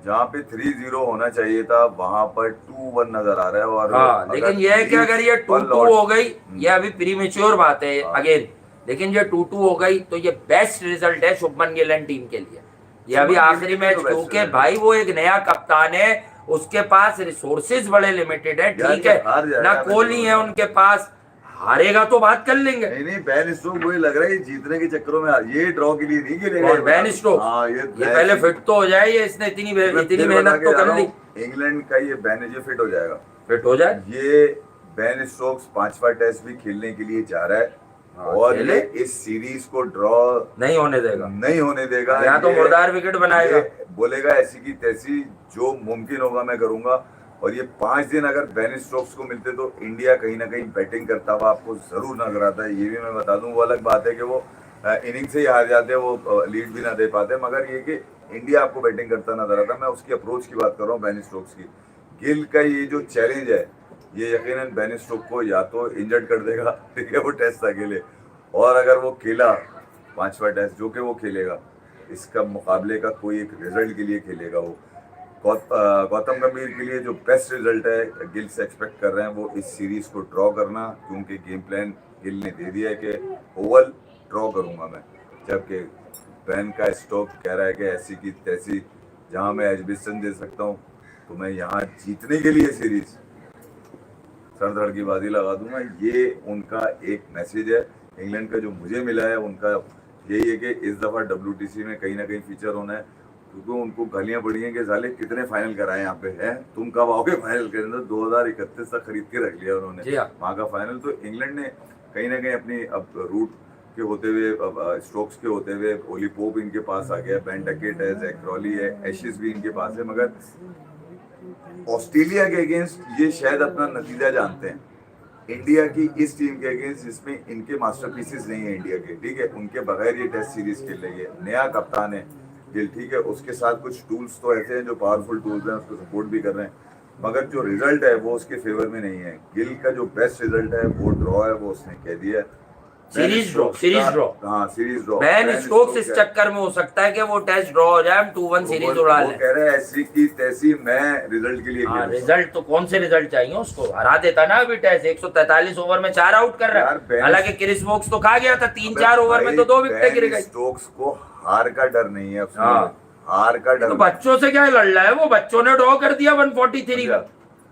जहाँ पे 3-0 होना चाहिए था वहां पर 2-1 नजर आ रहा है। और हाँ, लेकिन ये है कि अगर ये 2-2 हो गई, ये अभी प्रीमेच्योर बात है अगेन, लेकिन ये 2-2 हो गई तो ये बेस्ट रिजल्ट है शुभमन गिल टीम के लिए। ये अभी आखिरी मैच, क्योंकि भाई वो एक नया कप्तान है, उसके पास रिसोर्सेज बड़े लिमिटेड है, ठीक है ना, कोहली है उनके पास, हारेगा तो बात कर लेंगे। नहीं, बेन स्टोक्स मुझे लग रहा है जीतने के चक्करों में ये ड्रॉ के लिए नहीं गिरेगा। और बेन स्टोक्स, हाँ, ये पहले फिट तो हो जाए, ये इसने इतनी मेहनत तो कर ली। इंग्लैंड का ये बेन ये फिट हो जाएगा, फिट हो जाए, ये बेन स्टोक्स 5वां टेस्ट भी खेलने के लिए जा रहा है, और ये इस सीरीज को ड्रॉ नहीं होने देगा। यहाँ तो मुर्दार विकेट बनाएगा, बोलेगा ऐसी की तैसी, जो मुमकिन होगा मैं करूंगा। और ये 5 दिन अगर बेन स्टोक्स को मिलते तो इंडिया कहीं ना कहीं बैटिंग करता हुआ आपको जरूर नजर आता है। ये भी मैं बता दूं, वो अलग बात है कि वो इनिंग से ही हार जाते हैं, वो लीड भी ना दे पाते, मगर ये कि इंडिया आपको बैटिंग करता नजर आता है। मैं उसकी अप्रोच की बात कर रहा हूँ, बेन स्टोक्स की। गिल का ये जो चैलेंज है, ये यकीनन बेन स्टोक्स को या तो इंजर्ड कर देगा, ठीक है, वो टेस्ट अकेले, और अगर वो खेला 5वां टेस्ट जो कि वो खेलेगा, इसका मुकाबले का कोई एक रिजल्ट के लिए खेलेगा वो। गौतम गंभीर के लिए जो बेस्ट रिजल्ट है गिल से एक्सपेक्ट कर रहे हैं वो इस सीरीज को ड्रॉ करना, क्योंकि गेम प्लान गिल ने दे दिया है कि ओवल ड्रॉ करूंगा मैं, जबकि बैन का स्टॉक कह रहा है कि ऐसी की तैसी, जहां मैं एग्जिबिशन दे सकता हूं तो मैं यहाँ जीतने के लिए सीरीज सर धड़ की बाजी लगा दूंगा। ये उनका एक मैसेज है इंग्लैंड का जो मुझे मिला है, उनका यही है कि इस दफा WTC में कहीं ना कहीं फीचर होना है, क्योंकि उनको गालियां पड़ी हैं कि साले कितने फाइनल कराए यहाँ पे हैं, तुम कब आओगे फाइनल के अंदर। 2031 तक खरीद के रख लिया उन्होंने वहाँ का फाइनल। तो इंग्लैंड ने कहीं ना कहीं अपनी अब रूट के होते हुए, स्ट्रोक्स के होते हुए, ओली पोप इनके पास आ गया, बेन डकेट है, जैक क्रॉली है, एशेस भी इनके पास है, मगर ऑस्ट्रेलिया के अगेंस्ट ये शायद अपना नतीजा जानते हैं। इंडिया की इस टीम के अगेंस्ट जिसमें इनके मास्टरपीसेस नहीं है इंडिया के, ठीक है, उनके बगैर ये टेस्ट सीरीज खेल रही है। नया कप्तान है गिल, ठीक है, उसके साथ कुछ टूल्स तो ऐसे हैं जो पावरफुल टूल्स हैं, उसको सपोर्ट भी कर रहे हैं, मगर जो रिजल्ट है वो उसके फेवर में नहीं है। गिल का जो बेस्ट रिजल्ट है वो ड्रॉ है, वो उसने कह दिया है, सीरीज ड्रॉ। हाँ, सीरीज ड्रॉ। बेन स्टोक्स इस चक्कर में हो सकता है कि वो टेस्ट ड्रॉ हो जाए, हम 2-1 सीरीज उड़ा लें। वो कह रहे हैं ऐसी की तैसी, मैं रिजल्ट के लिए हाँ, रिजल्ट तो कौन से रिजल्ट चाहिए उसको, हरा देता ना अभी टेस्ट। 143 ओवर में 4 आउट कर रहा है, हालांकि क्रिस वोक्स तो खा गया था 3-4 ओवर में, तो 2 विकेट गिर गई। स्टोक्स को हार का डर नहीं है, हार का तो डर। बच्चों से क्या लड़ रहा है वो, बच्चों ने ड्रॉ कर दिया 143 का।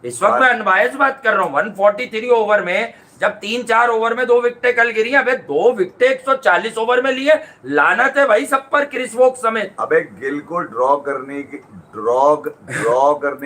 इस वक्त मैं अनबायस बात कर रहा हूँ। 143 ओवर में जब 3-4 ओवर में 2 विकेटें कल गिरी, अबे 2 विकेटें 140 ओवर में लिए, लानत है भाई सब पर, क्रिस वोक्स समेत। अबे गिल को ड्रॉ करने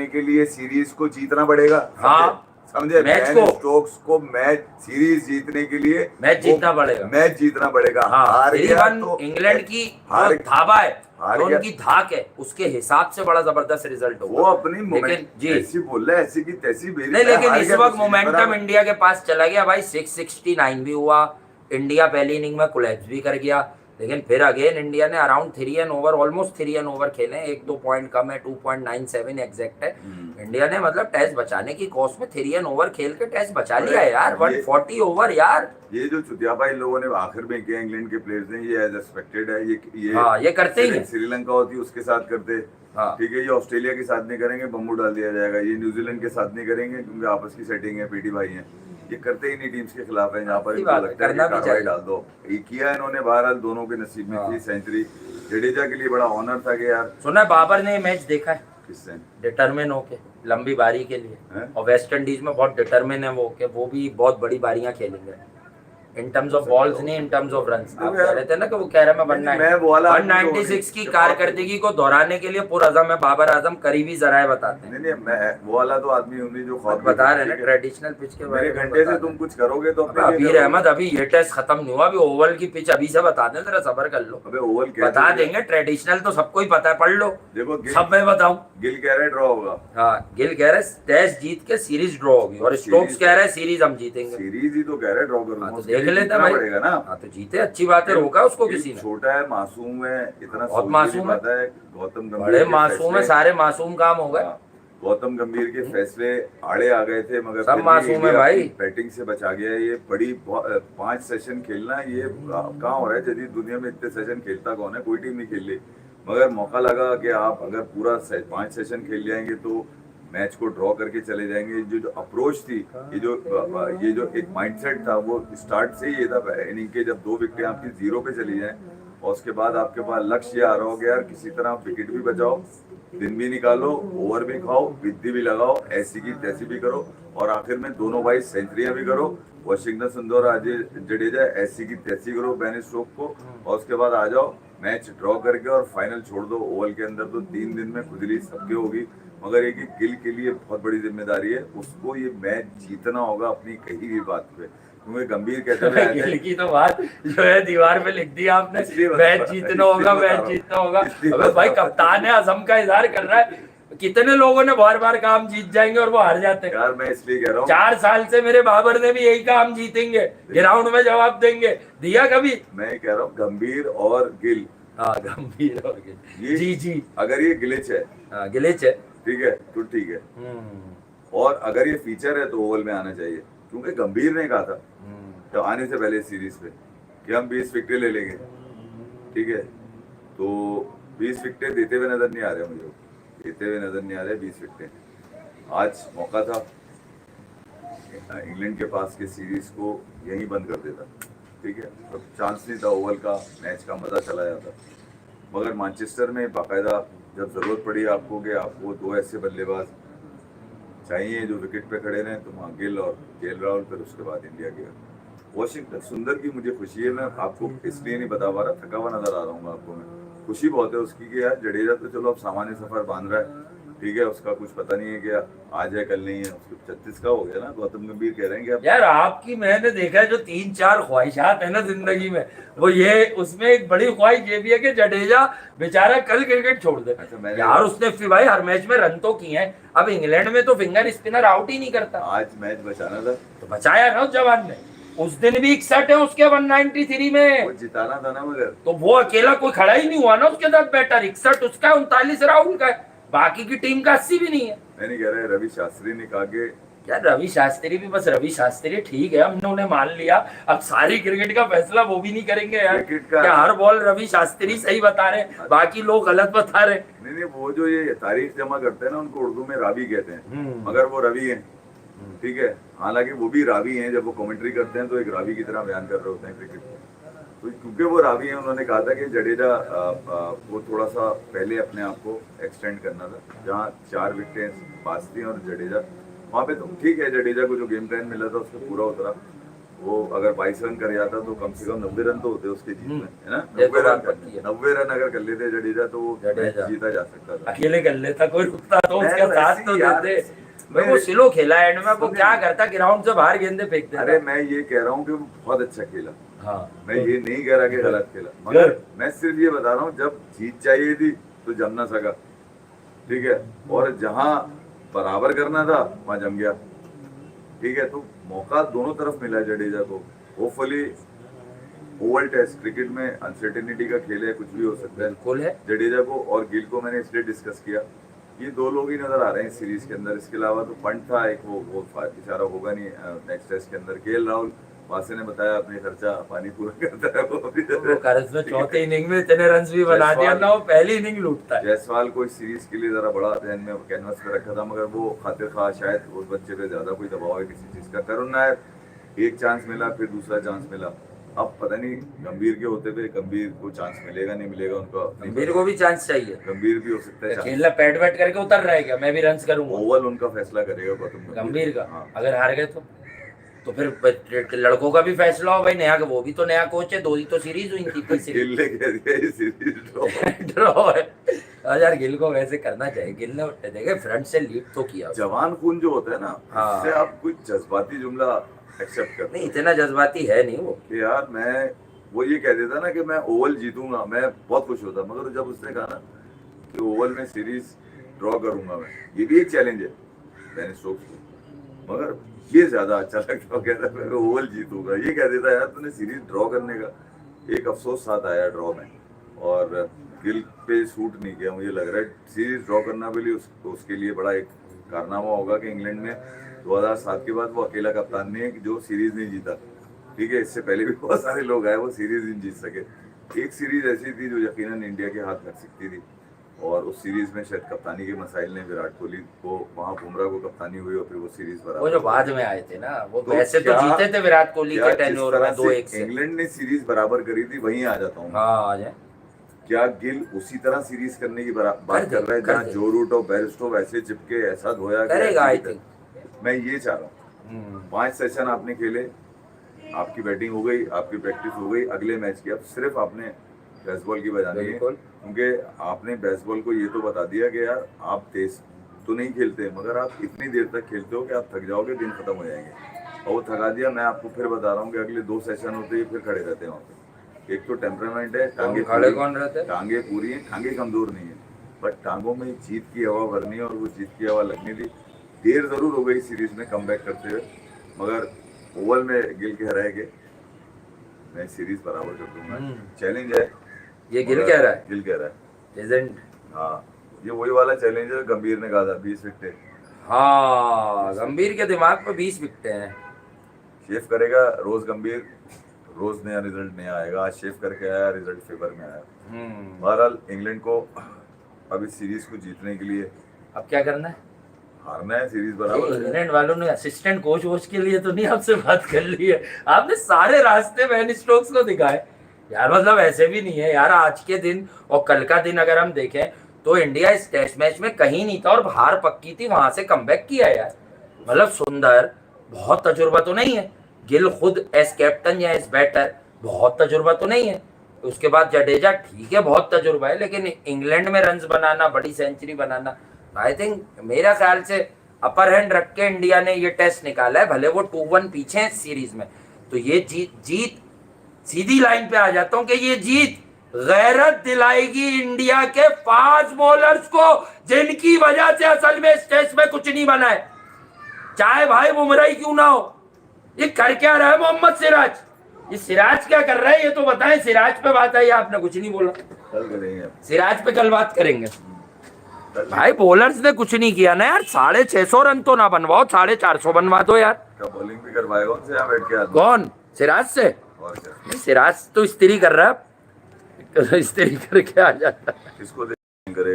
के लिए सीरीज को जीतना पड़ेगा। हाँ, समझे? मैच बेन को, स्टोक्स को मैच सीरीज जीतने के लिए मैच जीतना पड़ेगा। मैच जीतना पड़ेगा। हाँ, हार गया 3-1 तो इंग्लैंड की हार जो धावा है, हार जो गया। उनकी धाक है, उसके हिसाब से बड़ा जबरदस्त रिजल्ट होगा। वो अपनी लेकिन जी ऐसी बोल रहा है, ऐसी की तैसी मेरी नहीं, लेकिन हार इस गया तो वक्त सीरीज मोमेंटम बराबर। इंडिया के पास चला गया भाई। 669 भी हुआ, इंडिया पहली इनिंग में कोलैप्स भी कर गया, लेकिन फिर अगेन इंडिया ने around 3 an over, almost 3 an over खेले, 1-2 पॉइंट कम है, 2.97 एग्जैक्ट है। इंडिया ने मतलब टेस्ट बचाने की कॉस्ट में 3 एन ओवर खेल के टेस्ट बचा लिया है यार। 140 ओवर यार, ये जो चुतियापा इन लोगों ने आखिर में किया इंग्लैंड के प्लेयर्स ने, ये एज एक्सपेक्टेड है। हाँ, ये करते ही हैं। श्रीलंका होती उसके साथ करते। हाँ। ठीक है, ये ऑस्ट्रेलिया के साथ नहीं करेंगे, बम्बू डाल दिया जाएगा। ये न्यूजीलैंड के साथ नहीं करेंगे क्योंकि आपस की सेटिंग है, पीटी भाई हैं। ये करते ही नहीं टीम्स के खिलाफ है, जहाँ पर इनको लगता है कि करना भी कार्रवाई चाहिए। डाल दो। ये किया इन्होंने, बहरहाल दोनों के नसीब में थी सेंचुरी। जडेजा के लिए बड़ा ऑनर था कि यार। सुना है बाबर ने मैच देखा है किससे? डिटरमिन होके लंबी बारी के लिए हैं? और वेस्ट इंडीज में बहुत डिटरमिन है वो, कि वो भी बहुत बड़ी बारियां खेलेंगे इन टर्म्स ऑफ बॉल्स नहीं, इन टर्म्स ऑफ रन्स। आप कह रहे थे ना कि वो कह रहा है मैं वो वाला 196 की कारकर्दगी को दोहराने के लिए पुरअज़म है बाबर आजम, करीबी जराए बताते हैं। नहीं, मैं वो वाला तो आदमी हूँ नहीं जो ख्वाब बता रहे हैं ना ट्रेडिशनल पिच के बारे मेरे में। घंटे से तुम कुछ करोगे तो अपने लिए अबीर करोगे। अहमद, अभी ये टेस्ट खत्म नहीं हुआ, अभी ओवल की पिच अभी से बता दें, जरा सबर कर लो। अबे ओवल कह बता रहे देंगे, ट्रेडिशनल तो सबको ही पता है, पढ़ लो। देखो सब मैं बताऊं। गिल कह रहे ड्रॉ होगा। हाँ, गिल कह रहे टेस्ट जीत के सीरीज ड्रॉ होगी और स्टोक्स कह रहे सीरीज हम जीतेंगे। सीरीज ही तो कह रहे ड्रॉ करूंगा। हाँ, तो देख लेते भाई। पड़ेगा ना। हाँ, तो जीते, अच्छी बात है, रोका उसको किसी ने। छोटा है, मासूम है, इतना बहुत सोच मासूम नहीं पाता है। गौतम गंभीर बड़े के मासूम है, फैसले- सारे मासूम काम हो गए। हाँ, गौतम गंभीर के फैसले आड़े आ गए थे, मगर सब फिर भी मासूम है इंडिया भाई। अपनी बैटिंग से बचा गया है। ये बड़ी 5 सेशन खेलना, ये कहाँ हो रहा है जदीद दुनिया में? इतने सेशन खेलता कौन है? कोई टीम नहीं खेल रही। मगर मौका लगा कि आप अगर पूरा 5 सेशन खेल जाएंगे तो मैच को ड्रॉ करके चले जाएंगे। जो अप्रोच थी, ये जो एक माइंडसेट था, वो स्टार्ट से ही ये था इनिंग के, जब 2 विकेटें आपकी 0 पे चली जाएं और उसके बाद आपके पास लक्ष्य ये आ रहा हो कि यार किसी तरह विकेट भी बचाओ, दिन भी निकालो, ओवर भी खाओ, विद्दी भी लगाओ, ऐसी की तैसी भी करो और आखिर में दोनों भाई सेंचुरियां भी करो। वाशिंगटन सुंदर, अजय जडेजा, ऐसी की तैसी करो बेन स्टोक को, और उसके बाद आ जाओ मैच ड्रॉ करके और फाइनल छोड़ दो। ओवल के अंदर तो 3 दिन में खुजली सबके होगी, मगर एक गिल के लिए बहुत बड़ी जिम्मेदारी है। उसको ये मैच जीतना होगा अपनी कही हुई बात पे, क्योंकि गंभीर कहते हुए आए गिल थे की तो बात जो है दीवार पे लिख दी आपने, इसलिए बता मैच रहा हूँ, जीतना होगा, इसलिए मैच बता जीतना होगा। इसलिए अबे भाई, बता रहा हूँ। कप्तान है, आजम का इजहार कर रहा है। कितने लोगों ने बार बार काम जीत जाएंगे और वो हार जाते हैं। यार मैं इसलिए कह रहा हूँ, 4 साल से मेरे बाबर ने भी यही काम, जीतेंगे, ग्राउंड में जवाब देंगे, दिया कभी? मैं कह रहा हूँ गंभीर और गिल, हाँ, गंभीर और गिल। ये जी जी, अगर ये ग्लिच है, हाँ, गिलिच है। ठीक है तो ठीक है, हम्म, और अगर ये फीचर है तो ओवल में आना चाहिए। क्योंकि गंभीर ने कहा था हम्म। तो आने से पहले सीरीज पे कि हम 20 विकेटें ले लेंगे, ठीक है, तो 20 विकेटें देते हुए नजर नहीं आ रहे मुझे, देते हुए नजर नहीं आ रहे 20 विकेटें। आज मौका था इंग्लैंड के पास कि सीरीज को यहीं बंद कर देता, ठीक है, तो चांस नहीं था ओवल का, मैच का मजा चला जाता। मगर मैनचेस्टर में बाकायदा जब जरूरत पड़ी आपको कि आपको 2 ऐसे बल्लेबाज चाहिए जो विकेट पे खड़े रहें, तो वहाँ गिल और केएल राहुल, फिर उसके बाद इंडिया गया। वॉशिंगटन सुंदर की मुझे खुशी है, मैं आपको इसलिए नहीं बता पा रहा, थका हुआ नजर आ रहा हूँ आपको मैं। खुशी बहुत है उसकी कि यार जडेजा तो चलो अब सामान्य सफर बांध रहा है, ठीक है, उसका कुछ पता नहीं है कि आज है कल नहीं है, उसको 36 का हो गया ना। गौतम गंभीर कह रहे हैं कि अब यार आपकी, मैंने देखा है जो 3-4 ख्वाहिशात है ना जिंदगी में, वो ये, उसमें एक बड़ी ख्वाहिश ये भी है कि जडेजा बेचारा कल क्रिकेट छोड़ दे। अच्छा, मैंने- यार उसने फिर भाई हर मैच में रन तो किए हैं, अब इंग्लैंड में तो फिंगर स्पिनर आउट ही नहीं करता, आज मैच बचाना था, तो बचाया ना उस जवान ने। उस दिन भी 61 है उसके 193 में, वो जिताना था ना, मगर तो वो अकेला कोई खड़ा ही नहीं हुआ ना उसके साथ बैटर। 61 उसका है, 39 राहुल का है, बाकी की टीम का 80 भी नहीं है। मैं नहीं कह रहा है, रवि शास्त्री ने कहा कि यार रवि शास्त्री भी बस रवि शास्त्री, ठीक है, हमने उन्हें मान लिया, अब सारी क्रिकेट का फैसला वो भी नहीं करेंगे यार। क्रिकेट का- क्या हर बॉल रवि शास्त्री सही बता रहे, बाकी लोग गलत बता रहे? नहीं नहीं, वो जो ये तारीख जमा करते हैं ना, उनको उर्दू में रावी कहते हैं, हम्म। मगर वो रवि हैं, ठीक है, हालांकि वो भी रावी हैं। जब वो कमेंट्री करते हैं तो एक रावी की तरह बयान कर रहे होते हैं क्रिकेट को। तो क्योंकि वो रावी हैं, उन्होंने कहा था कि जडेजा को थोड़ा सा पहले अपने आप को एक्सटेंड करना था, जहाँ 4 विकेटें पास थी और जडेजा वहाँ पे, तो ठीक है जडेजा को जो गेम प्लान मिला था उसमें पूरा उतरा। वो अगर 22 रन कर जाता तो कम से कम 90 रन तो होते उसके जीत में, है ना। ये तो बात पक्की है। 90 रन अगर कर लेते जडेजा तो वो मैच जडेजा। जीता जा सकता था। अकेले कर लेता, कोई रुकता तो मैं उसके साथ वैसे तो ही यार, देते भाई। वो स्लो खेला एंड में, वो क्या करता ग्राउंड से बाहर गेंदे फेंक देता। अरे मैं ये कह रहा हूँ कि वो बहुत अच्छा खेला, हाँ मैं ये नहीं कह रहा कि गलत खेला, मगर मैं सिर्फ ये बता रहा हूँ जब जीत चाहिए थी तो जम ना सका, ठीक है, और जहां बराबर करना था वहां जम गया, ठीक है। तो मौका दोनों तरफ मिला है जडेजा को। होपफुली ओवल टेस्ट क्रिकेट में अनसर्टेनिटी का खेल है, कुछ भी हो सकता है। बिल्कुल है। जडेजा को और गिल को मैंने इसलिए डिस्कस किया, ये 2 लोग ही नजर आ रहे हैं इस सीरीज के अंदर। इसके अलावा तो पंट था एक, वो बेचारा होगा नहीं नेक्स्ट टेस्ट के अंदर। केएल राहुल वासे ने बताया अपने खर्चा पानी पूरा करता है वो कर्ज में चौथे इनिंग में इतने रन भी बना दिया ना, वो पहली इनिंग लूटता है। जायसवाल को इस सीरीज के लिए जरा बड़ा ध्यान में कैनवस पे रखा था, मगर वो खातिर खा शायद उस बच्चे पे ज्यादा कोई दबाव है किसी चीज का। करुण नायर एक चांस मिला, फिर दूसरा चांस मिला, अब पता नहीं गंभीर के होते पे गंभीर को चांस मिलेगा नहीं मिलेगा, उनका गंभीर को भी चांस चाहिए। गंभीर भी हो सकता है खेलना पैड वैट करके उतर रहेगा, मैं भी रन करूंगा। ओवल उनका फैसला करेगा गौतम गंभीर का हाँ। अगर हार गए तो फिर लड़कों का भी फैसला हो भाई। नया वो भी तो नया कोच है, 2 ही तो सीरीज हुई थी, तीसरी गिल ने कह दिया ये सीरीज ड्रॉ ड्रॉ है। यार गिल को वैसे करना चाहिए, गिल ने देखे फ्रंट से लीड तो किया। जवान खून जो होता है ना, हाँ। उससे आप कुछ जज्बाती जुमला एक्सेप्ट करते नहीं इतना जज्बाती है नहीं वो कि यार मैं, वो ये कह देता ना कि मैं ओवल जीतूंगा, मैं बहुत खुश होता, मगर जब उसने कहा ना कि ओवल में सीरीज ड्रॉ करूंगा मैं, ये भी एक चैलेंज है बेन स्टोक्स को, मगर ये ज्यादा अच्छा लगता है, कहता है मैं ओवल जीतूंगा। ये कह देता यार तूने सीरीज ड्रॉ करने का एक अफसोस साथ आया ड्रॉ में, और गिल पे सूट नहीं किया। मुझे लग रहा है सीरीज ड्रॉ करना भी उसके लिए बड़ा एक कारनामा होगा कि इंग्लैंड में 2007 के बाद वो अकेला कप्तान नहीं है जो सीरीज नहीं जीता, ठीक है। इससे पहले भी बहुत सारे लोग आए वो सीरीज नहीं जीत सके। एक सीरीज ऐसी थी जो यकीनन इंडिया के हाथ लग सकती थी, और उस सीरीज में शायद कप्तानी के मसाइल ने विराट कोहली को, वहां बुमराह को कप्तानी हुई और फिर वो सीरीज वो बराबर। जो बाद में आए थे ना, वो तो वैसे तो जीते थे विराट कोहली के टेन्योर में 2-1 से। इंग्लैंड ने सीरीज बराबर करी थी, वहीं आ जाता हूँ। हाँ आ जाए। क्या गिल उसी तरह सीरीज करने की बात कर रहा है जहाँ जो रूट और बेयरस्टो ऐसे चिपके ऐसा धोया करेगा आई थिंक। मैं ये चाह रहा हूँ 5 सेशन आपने खेले, आपकी बैटिंग हो गई, आपकी प्रैक्टिस हो गई, अगले मैच की अब सिर्फ आपने बेसबॉल की बजानी है, क्योंकि आपने बेसबॉल को ये तो बता दिया कि यार आप तेज तो नहीं खेलते, मगर आप इतनी देर तक खेलते हो कि आप थक जाओगे, दिन खत्म हो जाएंगे, और वो थका दिया। मैं आपको फिर बता रहा हूँ कि अगले 2 सेशन होते हैं फिर खड़े रहते हैं वहाँ पे। एक तो टेम्परामेंट है, टांगे खड़े कौन रहते हैं? टांगे पूरी हैं, टांगे कमजोर नहीं है, बट टांगों में जीत की हवा भरनी है, और वो जीत की हवा लगनी थी। देर जरूर हो गई सीरीज में कम करते हुए, मगर ओवल में गिल कह रहा है कि मैं सीरीज बराबर कर दूंगा। चैलेंज है ये गिल कह रहा है, गिल कह रहा है लेजेंड। हाँ, ये वही वाला चैलेंज है गंभीर ने कहा था 20 विकेट। हाँ गंभीर के दिमाग पे 20 विकेट हैं। शेफ करेगा रोज गंभीर, रोज नया रिजल्ट नहीं आएगा। आज शेफ करके आया, रिजल्ट फेवर में आया। बहरहाल इंग्लैंड को अब इस सीरीज को जीतने के लिए अब क्या करना है? हारना है, सीरीज बराबर है। इंग्लैंड वालों ने असिस्टेंट कोच वोच के लिए तो नहीं आपसे बात कर ली है? आपने सारे रास्ते बेन स्टोक्स को दिखाए यार, मतलब ऐसे भी नहीं है यार। आज के दिन और कल का दिन अगर हम देखें तो इंडिया इस टेस्ट मैच में कहीं नहीं था और हार पक्की थी, वहां से कमबैक किया यार। मतलब सुंदर बहुत तजुर्बा तो नहीं है, गिल खुद एज कैप्टन या एज बैटर बहुत तजुर्बा तो नहीं है, उसके बाद जडेजा ठीक है बहुत तजुर्बा है, लेकिन इंग्लैंड में रन्स बनाना, बड़ी सेंचुरी बनाना, आई थिंक मेरा ख्याल से अपर हैंड रख के इंडिया ने ये टेस्ट निकाला है। भले वो 2-1 पीछे है सीरीज में, तो ये जीत सीधी लाइन पे आ जाता हूं कि ये जीत गैरत दिलाएगी इंडिया के फास्ट बॉलर्स को, जिनकी वजह से असल में इस टेस्ट में कुछ नहीं बना है, चाहे भाई बुमराह ही क्यों ना हो। ये कर क्या रहा है मोहम्मद सिराज? ये सिराज क्या कर रहा है ये तो बताएं। सिराज पे बात आई, आपने कुछ नहीं बोला। कल करेंगे, सिराज पे कल बात करेंगे। भाई बॉलर्स ने कुछ नहीं किया ना यार, 650 रन तो ना बनवाओ, 450 बनवा दो यार। क्या बॉलिंग भी करवाएगा उनसे यहाँ बैठ के? कौन? सिराज से? और क्या, सिराज तो स्त्री कर रहा है, स्त्री करके आ जाता है। किसको करेगा?